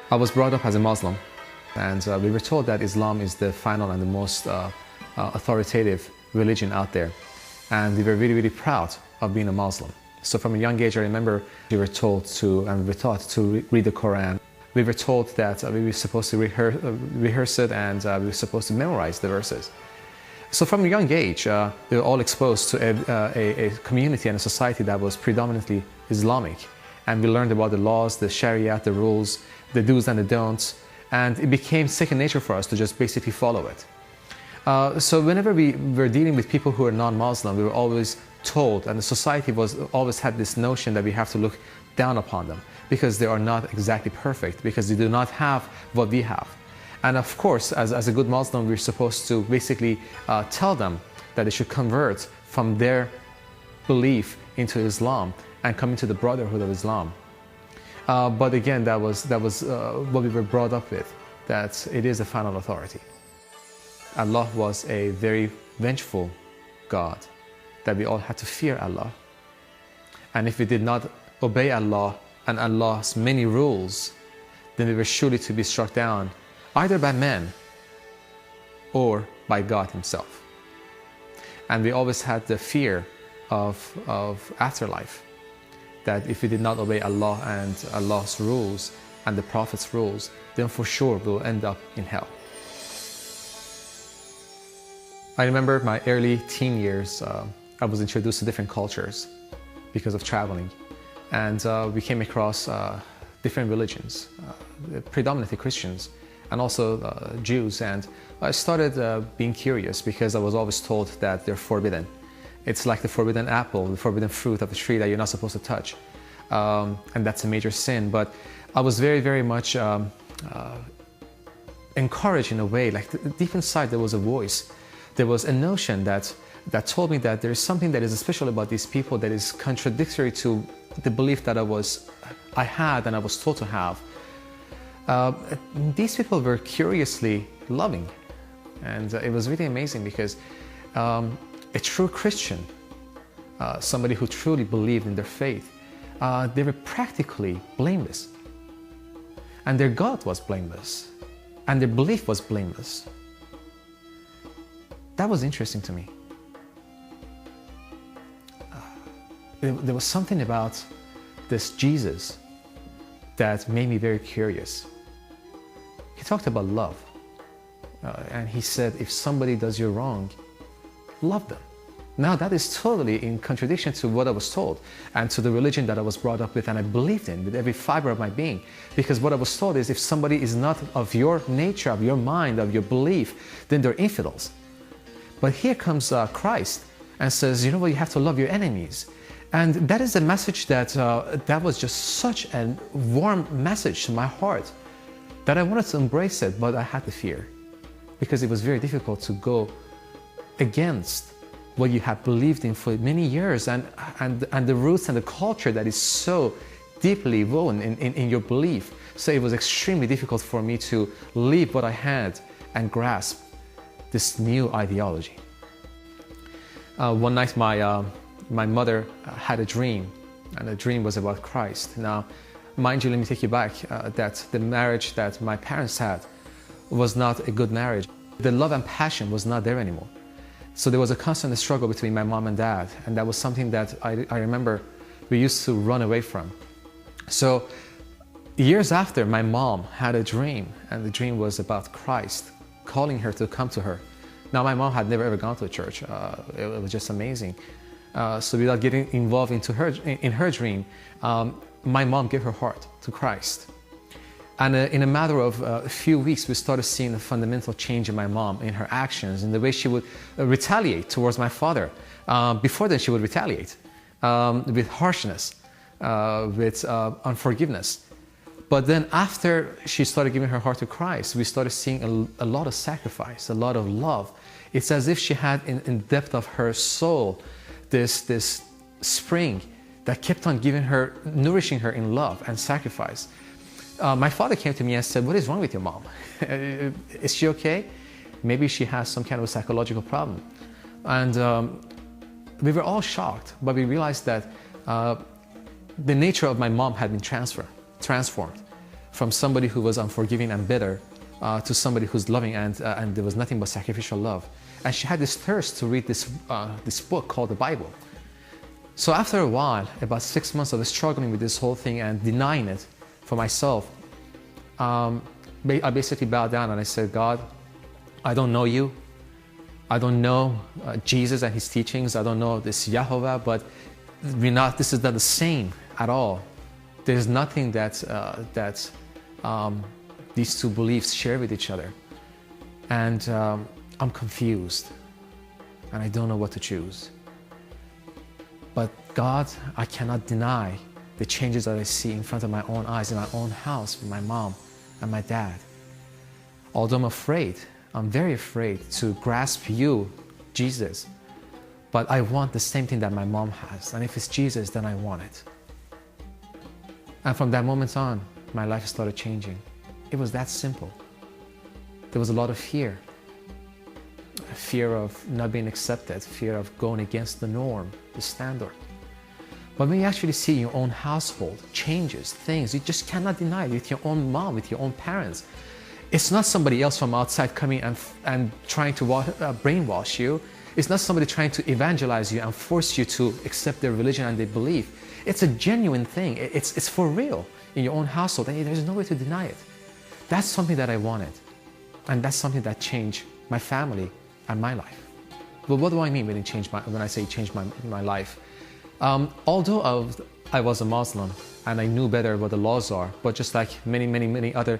I was brought up as a Muslim, and we were told that Islam is the final and the most authoritative religion out there. And we were really, really proud of being a Muslim. So from a young age, I remember we were told to, and we were taught to read the Quran. We were told that we were supposed to rehearse it, and we were supposed to memorize the verses. So from a young age, we were all exposed to a community and a society that was predominantly Islamic. And we learned about the laws, the Sharia, the rules, the do's and the don'ts. And it became second nature for us to just basically follow it. So whenever we were dealing with people who are non-Muslim, we were always told, and the society always had this notion that we have to look down upon them because they are not exactly perfect, because they do not have what we have. And of course, as a good Muslim, we're supposed to basically tell them that they should convert from their belief into Islam and come into the brotherhood of Islam. But again, that was what we were brought up with, that it is the final authority. Allah was a very vengeful God, that we all had to fear Allah. And if we did not obey Allah and Allah's many rules, then we were surely to be struck down either by men or by God Himself. And we always had the fear of afterlife, that if we did not obey Allah and Allah's rules and the Prophet's rules, then for sure we'll end up in hell. I remember my early teen years, I was introduced to different cultures because of traveling. And we came across different religions, predominantly Christians, and also Jews. And I started being curious because I was always told that they're forbidden. It's like the forbidden apple, the forbidden fruit of a tree that you're not supposed to touch. And that's a major sin. But I was very, very much encouraged in a way, like deep inside there was a voice. There was a notion that told me that there is something that is special about these people that is contradictory to the belief that I had and I was taught to have. These people were curiously loving. And it was really amazing because a true Christian, somebody who truly believed in their faith, they were practically blameless. And their God was blameless. And their belief was blameless. That was interesting to me. There was something about this Jesus that made me very curious. He talked about love. And he said, if somebody does you wrong, love them. Now that is totally in contradiction to what I was told and to the religion that I was brought up with and I believed in with every fiber of my being. Because what I was told is if somebody is not of your nature, of your mind, of your belief, then they're infidels. But here comes Christ and says, you know what, you have to love your enemies. And that is a message that was just such a warm message to my heart that I wanted to embrace it, but I had the fear. Because it was very difficult to go against what you have believed in for many years and the roots and the culture that is so deeply woven in your belief. So it was extremely difficult for me to leave what I had and grasp this new ideology. One night my mother had a dream, and the dream was about Christ. Now, mind you, let me take you back, that the marriage that my parents had was not a good marriage. The love and passion was not there anymore. So there was a constant struggle between my mom and dad, and that was something that I remember we used to run away from. So years after, my mom had a dream, and the dream was about Christ calling her to come to her. Now, my mom had never ever gone to a church. It was just amazing. So without getting involved in her dream, my mom gave her heart to Christ. And in a matter of a few weeks, we started seeing a fundamental change in my mom, in her actions, in the way she would retaliate towards my father. Before then, she would retaliate with harshness, with unforgiveness. But then after she started giving her heart to Christ, we started seeing a lot of sacrifice, a lot of love. It's as if she had in depth of her soul this spring that kept on giving her, nourishing her in love and sacrifice. My father came to me and said, what is wrong with your mom? Is she okay? Maybe she has some kind of a psychological problem. And we were all shocked, but we realized that the nature of my mom had been transformed from somebody who was unforgiving and bitter to somebody who's loving, and there was nothing but sacrificial love. And she had this thirst to read this book called the Bible. So after a while, about 6 months of struggling with this whole thing and denying it for myself, I basically bowed down and I said, God, I don't know you. I don't know Jesus and his teachings. I don't know this Yahovah, but this is not the same at all. There's nothing that these two beliefs share with each other. And I'm confused and I don't know what to choose. But God, I cannot deny the changes that I see in front of my own eyes in my own house with my mom and my dad. Although I'm afraid, I'm very afraid to grasp you, Jesus, but I want the same thing that my mom has. And if it's Jesus, then I want it. And from that moment on, my life started changing. It was that simple. There was a lot of fear. Fear of not being accepted, fear of going against the norm, the standard. But when you actually see your own household changes, things, you just cannot deny it with your own mom, with your own parents. It's not somebody else from outside coming and trying to brainwash you. It's not somebody trying to evangelize you and force you to accept their religion and their belief. It's a genuine thing. It's for real in your own household, and there's no way to deny it. That's something that I wanted, and that's something that changed my family and my life. But what do I mean when I say change my life? Although I was a Muslim and I knew better what the laws are, but just like many other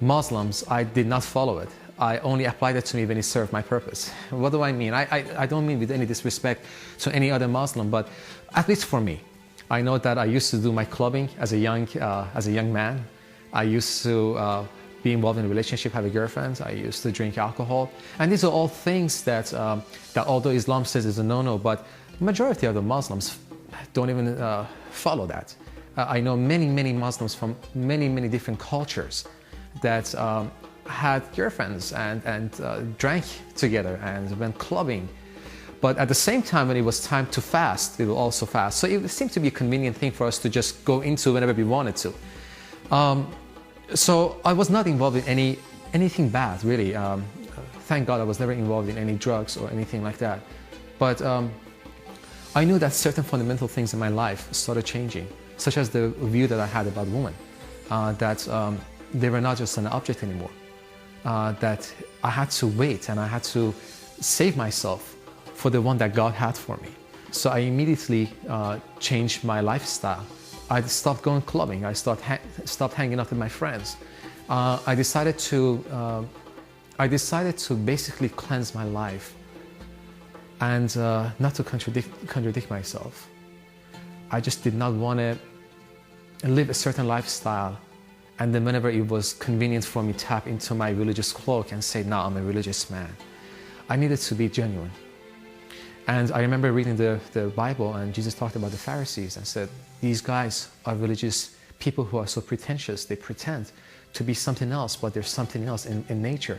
Muslims, I did not follow it. I only applied it to me when it served my purpose. What do I mean? I don't mean with any disrespect to any other Muslim, but at least for me, I know that I used to do my clubbing as a young man. I used to be involved in a relationship, have a girlfriend. I used to drink alcohol. And these are all things that although Islam says is a no-no, but majority of the Muslims don't even follow that. I know many Muslims from many different cultures that had girlfriends and drank together and went clubbing. But at the same time, when it was time to fast, they will also fast. So it seemed to be a convenient thing for us to just go into whenever we wanted to. So I was not involved in anything bad, really. Thank God I was never involved in any drugs or anything like that. But I knew that certain fundamental things in my life started changing, such as the view that I had about women, that they were not just an object anymore, that I had to wait and I had to save myself for the one that God had for me. So I immediately changed my lifestyle. I stopped going clubbing. I stopped hanging out with my friends. I decided to basically cleanse my life and not to contradict myself. I just did not want to live a certain lifestyle, and then whenever it was convenient for me, tap into my religious cloak and say, "No, I'm a religious man." I needed to be genuine. And I remember reading the Bible, and Jesus talked about the Pharisees and said, these guys are religious people who are so pretentious. They pretend to be something else, but there's something else in nature.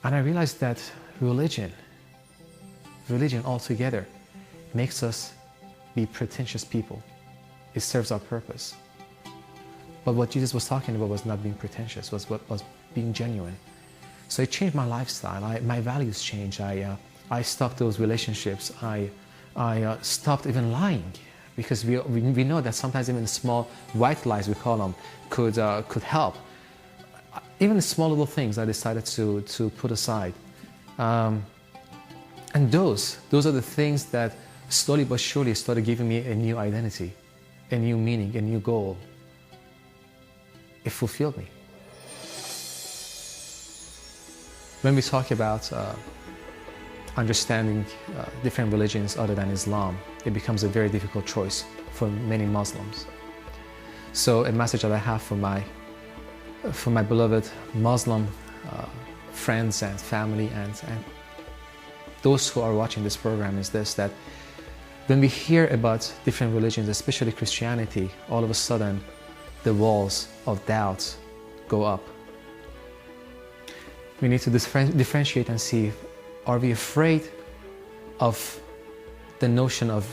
And I realized that religion altogether makes us be pretentious people. It serves our purpose. But what Jesus was talking about was not being pretentious, was being genuine. So it changed my lifestyle. My values changed. I stopped those relationships. I stopped even lying, because we know that sometimes even small white lies, we call them, could help. Even the small little things I decided to put aside. And those are the things that slowly but surely started giving me a new identity, a new meaning, a new goal. It fulfilled me. When we talk about understanding different religions other than Islam, it becomes a very difficult choice for many Muslims. So a message that I have for my beloved Muslim friends and family and those who are watching this program is this, that when we hear about different religions, especially Christianity, all of a sudden the walls of doubt go up. We need to differentiate and see, are we afraid of the notion of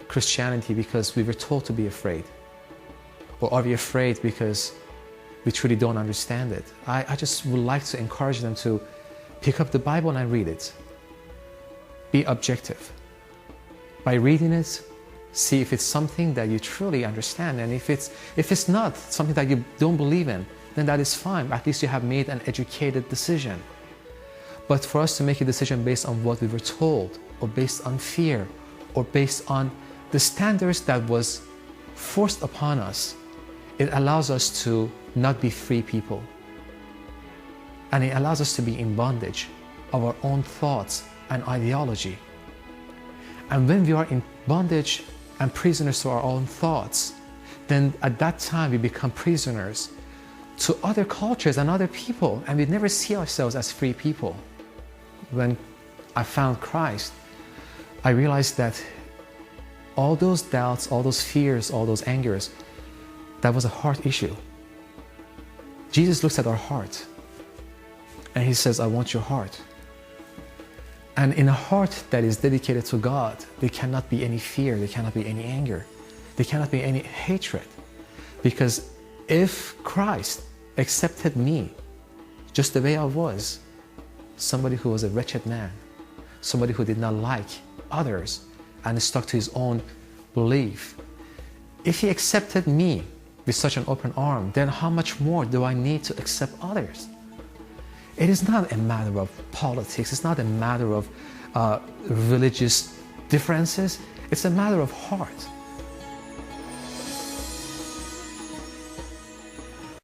Christianity because we were told to be afraid? Or are we afraid because we truly don't understand it. I just would like to encourage them to pick up the Bible and read it. Be objective. By reading it, see if it's something that you truly understand, and if it's not something that you don't believe in, then that is fine. At least you have made an educated decision. But for us to make a decision based on what we were told, or based on fear, or based on the standards that was forced upon us, it allows us to not be free people. And it allows us to be in bondage of our own thoughts and ideology. And when we are in bondage and prisoners to our own thoughts, then at that time we become prisoners to other cultures and other people, and we never see ourselves as free people. When I found Christ, I realized that all those doubts, all those fears, all those angers, that was a heart issue. Jesus looks at our heart and he says, I want your heart. And in a heart that is dedicated to God, there cannot be any fear, there cannot be any anger, there cannot be any hatred. Because if Christ accepted me just the way I was, somebody who was a wretched man, somebody who did not like others and stuck to his own belief, if he accepted me with such an open arm, then how much more do I need to accept others? It is not a matter of politics, it's not a matter of religious differences, it's a matter of heart.